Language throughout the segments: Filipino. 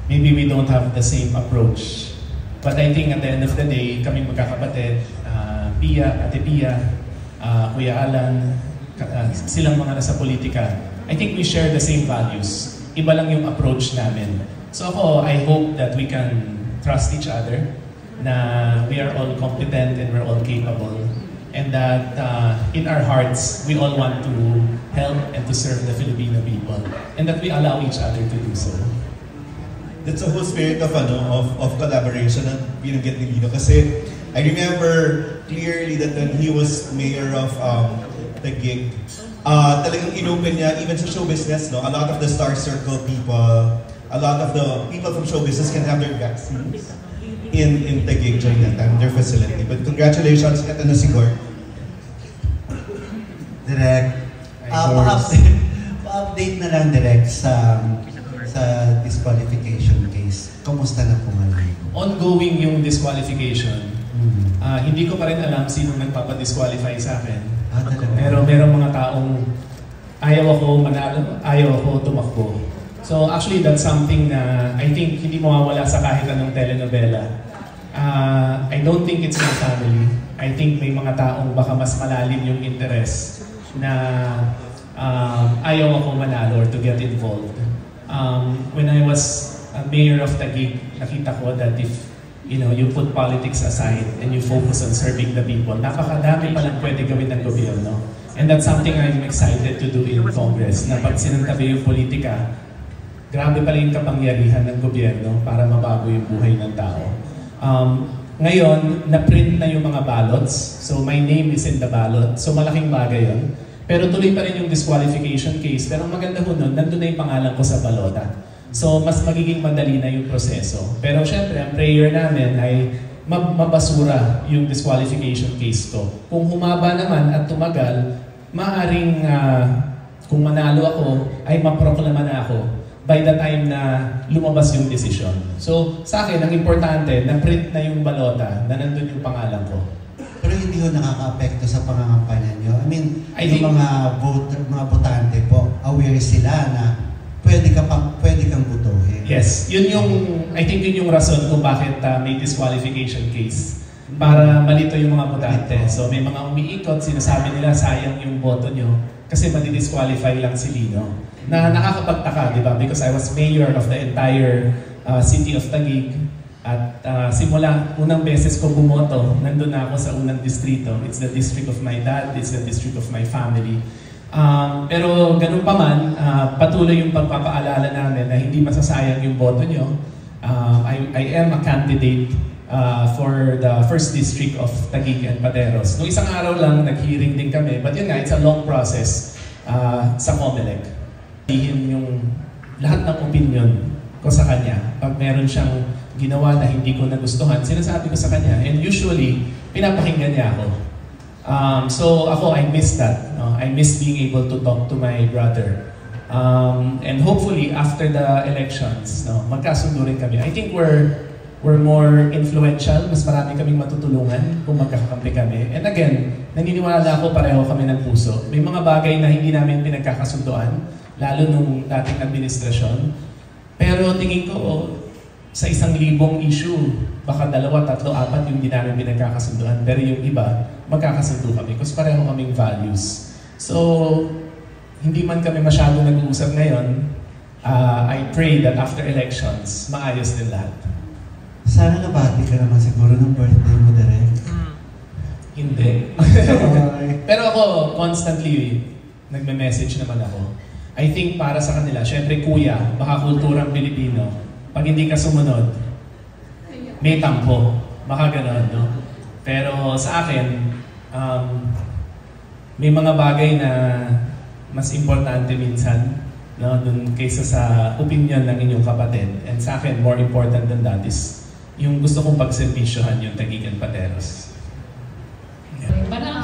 maybe we don't have the same approach. But I think at the end of the day, kami magkakapatid, Pia, Ate Pia, Kuya Alan, silang mga nasa politika, I think we share the same values. Iba lang yung approach namin. So ako, I hope that we can trust each other, na we are all competent and we're all capable, and that in our hearts, we all want to help and to serve the Filipino people, and that we allow each other to do so. That's the whole spirit of collaboration na binanggit ni Lino. Kasi I remember clearly that when he was mayor of Taguig, talagang inopen niya, even sa show business, no, a lot of the Star Circle people, a lot of the people from show business can have their vaccines in Taguig during that time, their facility. But congratulations, ito na si Gord. Direk, pa-update na lang direct sa disqualification case. Kamusta na po ngayon? Ongoing yung disqualification. Hindi ko pa rin alam sino nagpapadisqualify sa akin. Pero merong mga taong ayaw ako manalo, ayaw ako tumakbo. So actually that's something na I think hindi mawawala sa kahit anong telenovela. I don't think it's my family. I think may mga taong baka mas malalim yung interest na ayaw ako manalo or to get involved. When I was a mayor of Taguig, nakita ko that if you put politics aside and you focus on serving the people, napakadami palang pwede gawin ng gobyerno. And that's something I'm excited to do in Congress, na pag sinantabi yung politika, grabe pala yung kapangyarihan ng gobyerno para mabago yung buhay ng tao. Ngayon, na-print na yung mga ballots, so my name is in the ballot, so malaking bagay yun. Pero tuloy pa rin yung disqualification case. Pero ang maganda ko nun, nandun na yung pangalan ko sa balota. So mas magiging madali na yung proseso. Pero syempre, ang prayer namin ay mabasura yung disqualification case ko. Kung humaba naman at tumagal, maaaring kung manalo ako, ay maproklama na ako by the time na lumabas yung desisyon. So sa akin, ang importante, na-print na yung balota na nandun yung pangalan ko. Pero hindi ho nakaka-apekto sa pangangampanya nyo. I mean, yung mga botante po, aware sila na pwede kang butuhin. Yes, I think yun yung rason kung bakit may disqualification case. Para malito yung mga botante. So may mga umiikot, sinasabi nila sayang yung boto nyo kasi madi-disqualify lang si Lino. Na nakakapagtaka, di ba? Because I was mayor of the entire city of Taguig. At simula, unang beses ko bumoto, nandun na ako sa unang distrito. It's the district of my dad, it's the district of my family. Pero ganun pa man, patuloy yung pagpapaalala namin na hindi masasayang yung boto nyo. I am a candidate for the first district of Taguig and Pateros. Noong isang araw lang, nag-hearing din kami. But yun nga, it's a long process sa COMELEC. Yung lahat ng opinion ko sa kanya, pag meron siyang ginawa na hindi ko nagustuhan, sinasabi ko sa kanya. And usually, pinapakinggan niya ako. So ako, I miss that. No? I miss being able to talk to my brother. And hopefully, after the elections, no, magkasundo rin kami. I think we're more influential. Mas marami kaming matutulungan kung magkakampi kami. And again, naniniwala ako pareho kami ng puso. May mga bagay na hindi namin pinagkakasunduan, lalo nung dating administrasyon. Pero tingin ko, sa 1,000 issue, baka 2, 3, 4 yung hindi namin pinagkakasunduan. Pero yung iba, magkakasundo kami kasi pareho kaming values. So, hindi man kami masyado nag-uusap ngayon, I pray that after elections, maayos din lahat. Sana nabati ka naman siguro ng birthday mo, Direk. Hindi. Pero ako, constantly, nagme-message naman ako. I think para sa kanila, syempre kuya, baka kulturang Pilipino, pag hindi ka sumunod, may tampo. Baka ganon, no? Pero sa akin, may mga bagay na mas importante minsan, no, dun kaysa sa opinion ng inyong kapatid. And sa akin, more important than that is yung gusto kong pagservisyohan yung Taguig and Pateros. Yeah. Parang,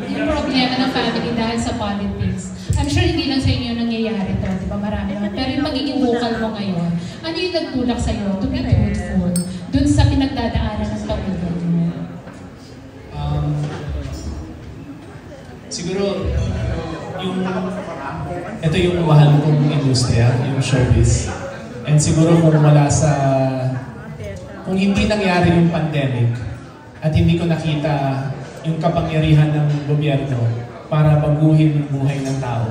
yung problema ng family dahil sa politics. I'm sure hindi lang sa inyo nangyayari to, di ba? Marami naman. Pero yung magiging vocal mo ngayon, ano yung nagtulak sa'yo to be truthful dun sa pinagdadaanan ng pamilya mo? Siguro, ito yung mahal kong industriya, yung showbiz. And siguro kung hindi nangyari yung pandemic at hindi ko nakita yung kapangyarihan ng gobyerno para baguhin yung buhay ng tao.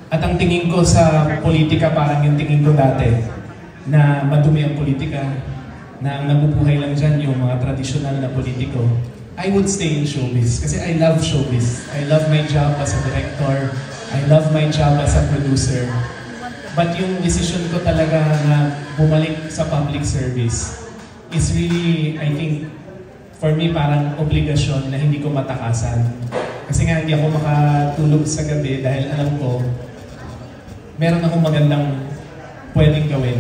At ang tingin ko sa politika parang yung tingin ko dati na madumi ang politika, na ang nabubuhay lang dyan yung mga tradisyonal na politiko. I would stay in showbiz kasi I love showbiz. I love my job as a director. I love my job as a producer. But yung decision ko talaga na bumalik sa public service is really, I think, for me parang obligasyon na hindi ko matakasan. Kasi nga hindi ako makatulog sa gabi dahil alam ko meron akong magandang pwedeng gawin.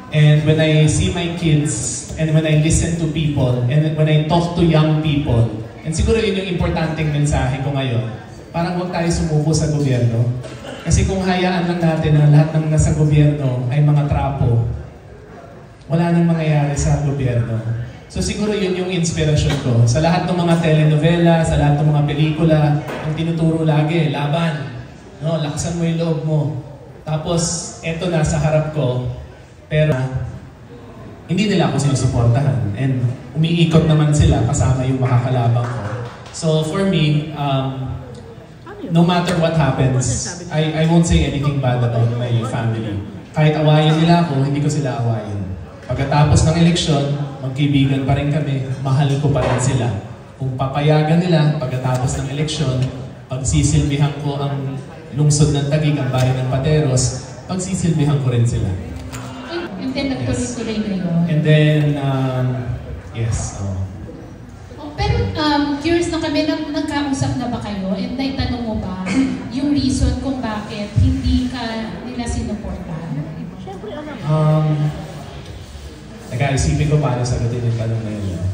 And when I see my kids, and when I listen to people, and when I talk to young people, and siguro yun yung importanteng mensahe ko ngayon, parang huwag tayo sumuko sa gobyerno. Kasi kung hayaan lang natin na lahat ng nasa gobyerno ay mga trapo, wala nang mangyayari sa gobyerno. So siguro yun yung inspirasyon ko. Sa lahat ng mga telenovela, sa lahat ng mga pelikula, ang tinuturo lagi, laban. No, laksan mo yung loob mo. Tapos, eto na sa harap ko, pero hindi nila ako sinusuportahan. And umiikot naman sila kasama yung makakalabang ko. So for me, no matter what happens, I won't say anything bad about my family. Kahit awayin nila ako, hindi ko sila awayin. Pagkatapos ng eleksyon, magkaibigan pa rin kami, mahal ko pa rin sila. Kung papayagan nila, pagkatapos ng eleksyon, pagsisilbihan ko ang lungsod ng Taguig, ang bayan ng Pateros, pagsisilbihan ko rin sila. And then nagtuloy-tuloy ngayon. And then, yes. Pero curious na kami, nagkausap na ba kayo? And naitanong mo ba yung reason kung bakit hindi ka nila sinuportahan? Nag-aisipin ko paano sagutin yung tanong na yun.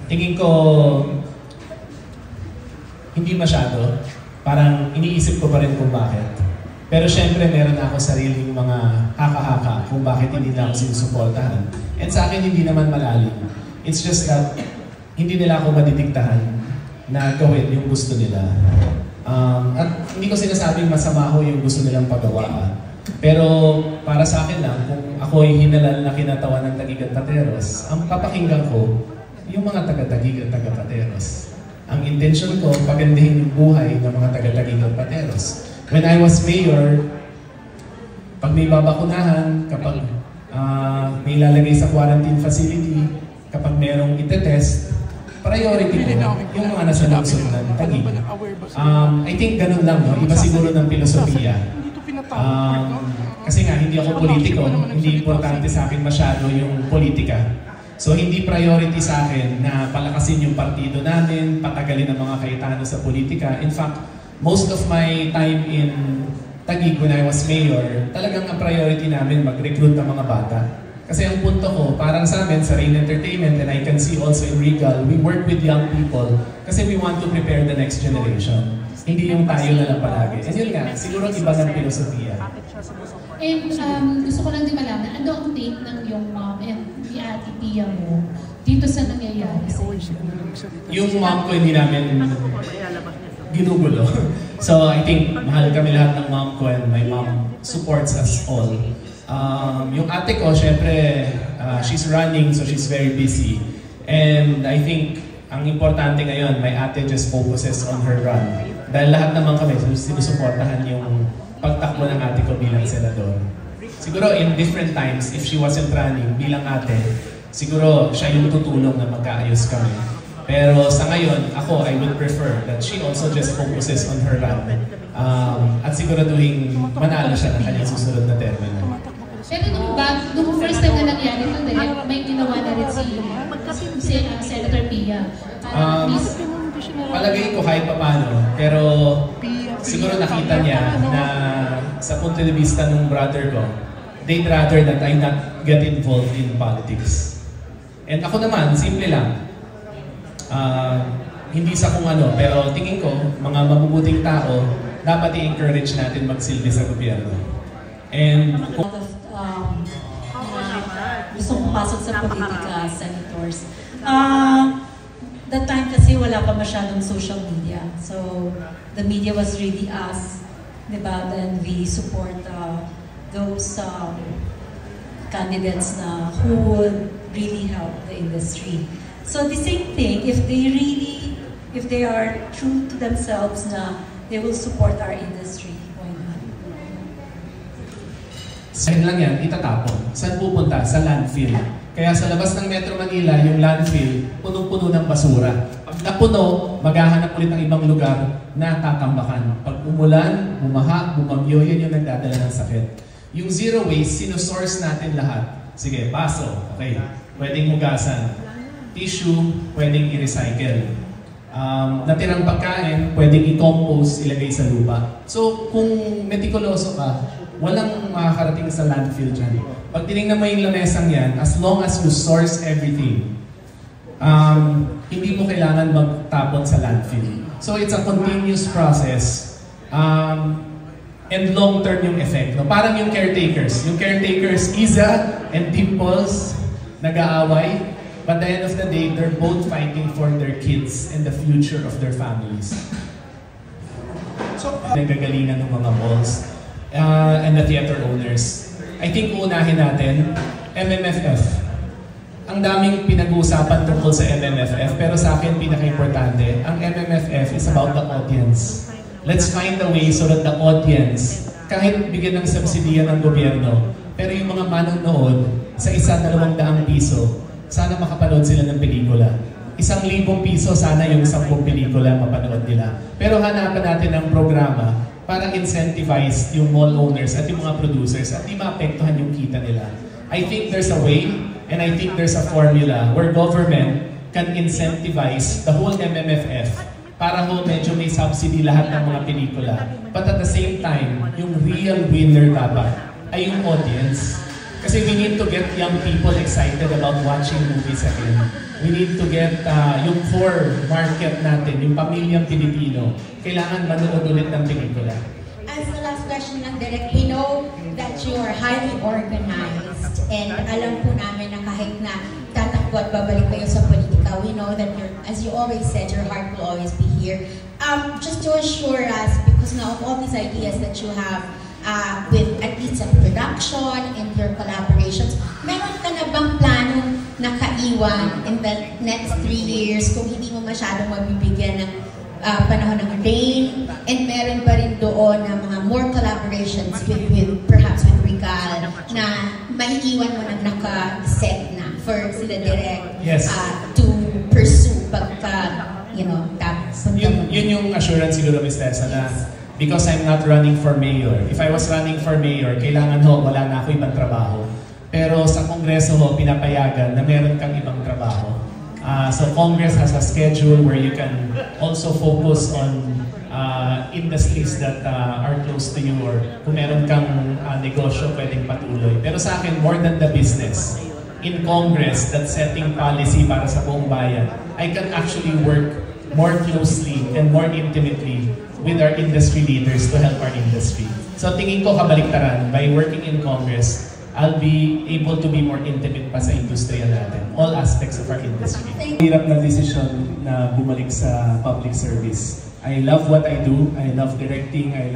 Tingin ko, hindi masyado. Parang iniisip ko pa rin kung bakit. Pero syempre, meron na ako sariling mga haka-haka kung bakit hindi na ako sinusuportahan. And sa akin, hindi naman malalim. It's just that, hindi nila ako madidiktahan na gawin yung gusto nila. At hindi ko sinasabing masama ho yung gusto nilang pagawa. Pero para sa akin lang, kung ako ay hinalal na kinatawan ng Taguig at Pateros, ang papakinggan ko, yung mga taga-Taguig at taga-Pateros. Ang intention ko, pagandahin yung buhay ng mga taga-Taguig at Pateros. When I was mayor, pag may babakunahan, kapag may lalagay sa quarantine facility, kapag merong itetest, priority ko yung mga nasa lungsod ng Taguig. I think ganun lang, no? Iba siguro ng filosofiya. Kasi nga, hindi ako politiko, hindi importante sa akin masyado yung politika. So hindi priority sa akin na palakasin yung partido namin, patagalin ang mga kaitano sa politika. In fact, most of my time in Taguig when I was mayor, talagang ang priority namin mag-recruit ng mga bata. Kasi ang punto ko, parang sa amin, sa Rain Entertainment, and I can see also in Regal, we work with young people kasi we want to prepare the next generation. Hindi yung tayo na lang palagi. And yun nga, siguro iba ng filosofiya. And gusto ko lang din malaman, ano ang take ng yung mom and ni Ate Pia mo dito sa nangyayari sa inyo? Yung mom ko hindi namin ginugulo. So I think mahal kami lahat ng mom ko and my mom supports us all. Yung ate ko, syempre, she's running so she's very busy. And I think ang importante ngayon, my ate just focuses on her run. Dahil lahat naman kami sinusuportahan yung pagtakbo ng ate ko bilang senador. Siguro in different times, if she wasn't running bilang ate, siguro siya yung tutulong na magkaayos kami. Pero sa ngayon, ako, I would prefer that she also just focuses on her run. At siguraduhin manalo siya ng kanyang susunod na termino. Pero nung first time na nangyari ito, may ginawa na rin si Senator Pia. Palagay ko kahit paano, pero siguro nakita niya na sa punto de vista ng brother ko, they'd rather that I not get involved in politics. And ako naman, simple lang. Hindi sa kung ano, pero tingin ko, mga mabubuting tao, dapat i-encourage natin magsilbi sa gobyerno. And gustong pumasok sa politika, senators. That time kasi wala pa masyadong social media. So, the media was really us, diba? Then we support those candidates na who would really help the industry. So the same thing, if they are true to themselves na they will support our industry, why not? Saan lang yan, itatapon. Saan pupunta? Sa landfill. Kaya sa labas ng Metro Manila, yung landfill, punong-puno ng basura. Pag napuno, maghahanap ulit ng ibang lugar na tatambakan. Pag umulan, bumaha, bumagyo, yun yung nagdadala ng sakit. Yung zero waste, sinosource natin lahat. Sige, baso, okay. Pwedeng hugasan. Tissue, pwedeng i-recycle. Natirang pagkain, pwedeng i-compose, ilagay sa lupa. So, kung metikuloso ka, walang makakarating sa landfill dyan. Pag tinignan mo yung lamesang yan, as long as you source everything, hindi mo kailangan magtapon sa landfill. So, it's a continuous process. And long-term yung effect. No? Parang yung caretakers. Yung caretakers, Iza and Dimples, nag-aaway. But at the end of the day, they're both fighting for their kids and the future of their families. So, nagagalingan ng mga malls and the theater owners. I think unahin natin, MMFF. Ang daming pinag-uusapan tungkol sa MMFF, pero sa akin pinaka-importante, ang MMFF is about the audience. Let's find a way so that the audience, kahit bigyan ng subsidiya ng gobyerno, pero yung mga manonood sa 1,200 piso, sana makapanood sila ng pelikula. 1,000 piso, sana yung 10 pelikula mapanood nila. Pero hanapan natin ng programa para incentivize yung mall owners at yung mga producers at di maapektuhan yung kita nila. I think there's a way and I think there's a formula where government can incentivize the whole MMFF para ho medyo may subsidy lahat ng mga pelikula. But at the same time, yung real winner dapat ay yung audience. Kasi we need to get young people excited about watching movies again. We need to get yung core market natin, yung pamilyang Pilipino. Kailangan manood ulit ng pelikula. As the last question ng Direk, we know that you are highly organized and alam po namin na kahit na tatakbo at babalik kayo sa politika, we know that as you always said, your heart will always be here. Just to assure us, because now of all these ideas that you have, with at least a production and your collaborations, meron ka na bang planong nakaiwan in the next 3 years kung hindi mo masyadong mabibigyan ng panahon ng rain, and meron pa rin doon na mga more collaborations with perhaps with Rical na maiiwan mo na naka-set na for sila Direk to pursue pagka, tapos. Yun yung assurance siguro, Ms. Tessa, na because I'm not running for mayor. If I was running for mayor, kailangan wala na ako ibang trabaho. Pero sa Kongreso pinapayagan na meron kang ibang trabaho. So Congress has a schedule where you can also focus on industries that are close to you, or kung meron kang negosyo pwedeng patuloy. Pero sa akin, more than the business, in Congress that's setting policy para sa buong bayan, I can actually work more closely and more intimately with our industry leaders to help our industry. So tingin ko kabaliktaran, by working in Congress, I'll be able to be more intimate pa sa industriya natin, all aspects of our industry. Hirap na decision na bumalik sa public service. I love what I do, I love directing, I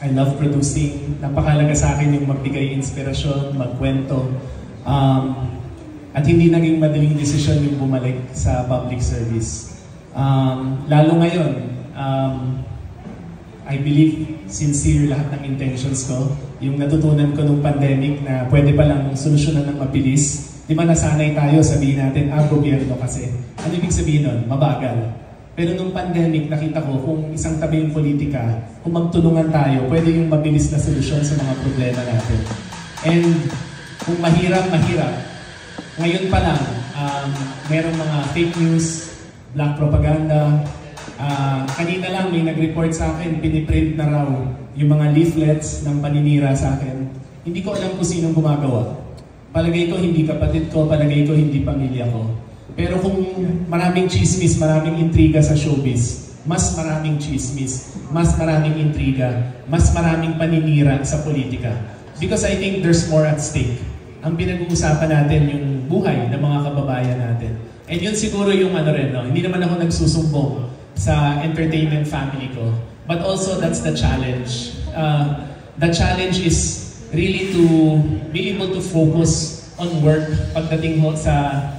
love producing. Napakalaga sa akin yung magbigay inspirasyon, magkwento. At hindi naging madaling decision yung bumalik sa public service. Lalo ngayon, I believe sincere lahat ng intentions ko. Yung natutunan ko nung pandemic na pwede palang solusyonan ng mabilis. Di ba nasanay tayo, sabihin natin, gobyerno kasi. Ano ibig sabihin nun? Mabagal. Pero nung pandemic, nakita ko kung isang tabi yung politika, kung magtulungan tayo, pwede yung mabilis na solusyon sa mga problema natin. And kung mahirap, ngayon pa lang, merong mga fake news, black propaganda. Kanina lang may nag-report sa akin, piniprint na raw yung mga leaflets ng paninira sa akin. Hindi ko alam kung sinong gumagawa. Palagay ko hindi kapatid ko, palagay ko hindi pamilya ko. Pero kung maraming chismis, maraming intriga sa showbiz, mas maraming chismis, mas maraming intriga, mas maraming paninira sa politika. Because I think there's more at stake. Ang pinag-uusapan natin yung buhay ng mga kababayan natin. And yun siguro yung hindi naman ako nagsusumbong sa entertainment family ko. But also that's the challenge. the challenge is really to be able to focus on work pagdating ho sa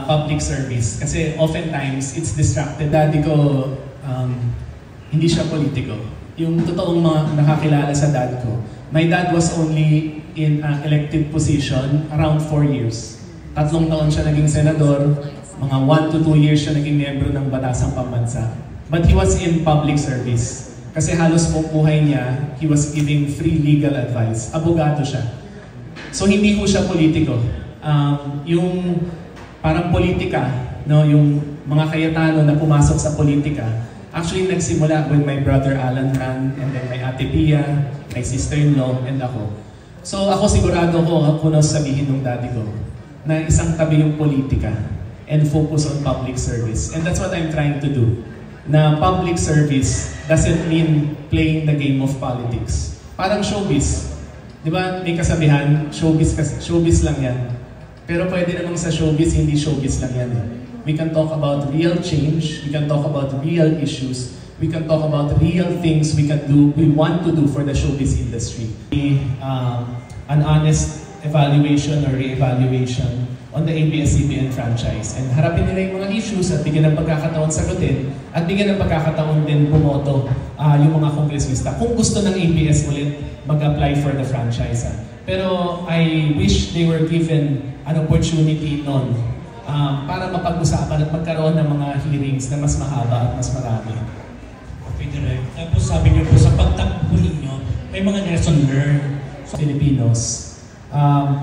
public service. Kasi oftentimes, it's distracted. Daddy ko, hindi siya politiko. Yung totoong mga nakakilala sa dad ko, my dad was only in an elected position around 4 years. 3 taon siya naging senador, mga 1 to 2 years siya naging miyembro ng Batasang Pambansa. But he was in public service. Kasi halos buong buhay niya, he was giving free legal advice. Abogado siya. So hindi ko siya politiko. Yung parang politika, no, yung mga Cayetano na pumasok sa politika, actually nagsimula with my brother Alan Ran, and then my ate Pia, my sister-in-law, and ako. So ako sigurado ko, ako na sabihin ng daddy ko, na isang tabi yung politika and focus on public service. And that's what I'm trying to do. Na public service doesn't mean playing the game of politics. Parang showbiz. Di ba, may kasabihan, showbiz lang yan. Pero pwede namang sa showbiz, hindi showbiz lang yan. We can talk about real change, we can talk about real issues, we can talk about real things we want to do for the showbiz industry. An honest evaluation or re-evaluation on the ABS-CBN franchise. And harapin nila yung mga issues at bigyan ng pagkakataon sagutin at bigyan ng pagkakataon din bumoto yung mga kongresista. Kung gusto ng ABS ulit, mag-apply for the franchise. Pero I wish they were given an opportunity noon para mapag-usapan at magkaroon ng mga hearings na mas mahaba at mas marami. Okay, Direk. Tapos sabi niyo po sa pagtakbo ninyo, may mga lesson learned sa Filipinos,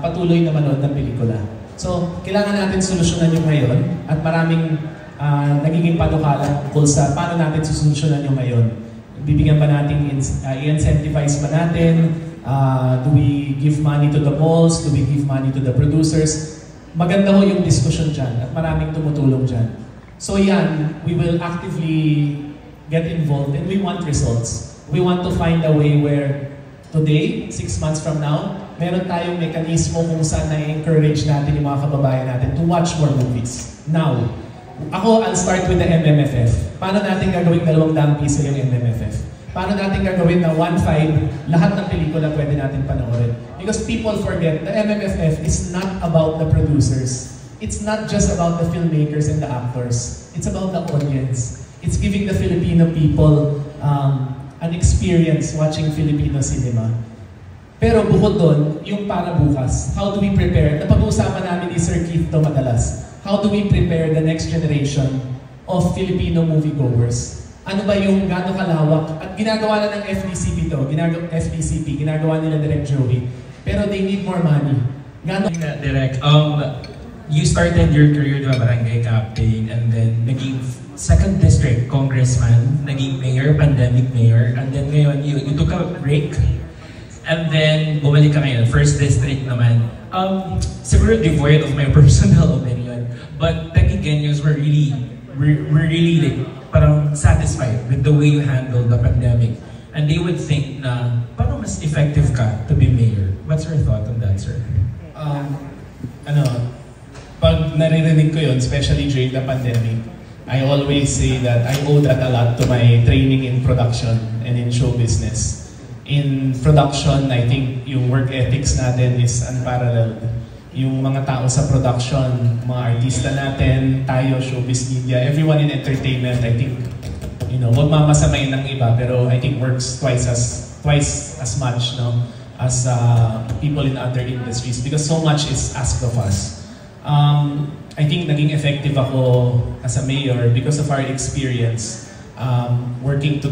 patuloy na manood ng pelikula. So, kailangan natin solusyonan yung ngayon at maraming nagiging panukala tungkol sa paano natin susolusyonan yung ngayon. Bibigyan ba natin, i-incentivize ba natin? Do we give money to the malls? Do we give money to the producers? Maganda ho yung discussion dyan at maraming tumutulong dyan. So yan, we will actively get involved and we want results. We want to find a way where today, 6 months from now, meron tayong mekanismo kung saan na-encourage natin yung mga kababayan natin to watch more movies. Now, I'll start with the MMFF. Paano natin gagawin 200 piso yung MMFF? Paano natin gagawin na 1.5, lahat ng pelikula pwede natin panoorin? Because people forget, the MMFF is not about the producers. It's not just about the filmmakers and the actors. It's about the audience. It's giving the Filipino people an experience watching Filipino cinema. Pero bukod doon, yung para bukas, how do we prepare? Napag-uusapan namin ni Sir Keith to madalas. How do we prepare the next generation of Filipino moviegoers? Ano ba yung gano'ng kalawak? At ginagawa na ng FDCP to, ginagawa nila Direk Joey. Pero they need more money. Direk, you started your career as a barangay captain and then naging 2nd District Congressman, naging mayor, pandemic mayor, and then ngayon you took a break. And then, bumalik ka ngayon, 1st District naman. Siguro devoid of my personal opinion, but Tagigeños were really like, parang satisfied with the way you handled the pandemic. And they would think na, parang mas effective ka to be mayor. What's your thought on that, sir? Pag naririnig ko yun, especially during the pandemic, I always say that I owe that a lot to my training in production and in show business. In production, I think yung work ethics natin is unparalleled. Yung mga tao sa production, mga artista natin, tayo, showbiz media, everyone in entertainment, I think, wag mamasamay ng iba, pero I think works twice as much, no, as people in other industries because so much is asked of us. I think naging effective ako as a mayor because of our experience working together.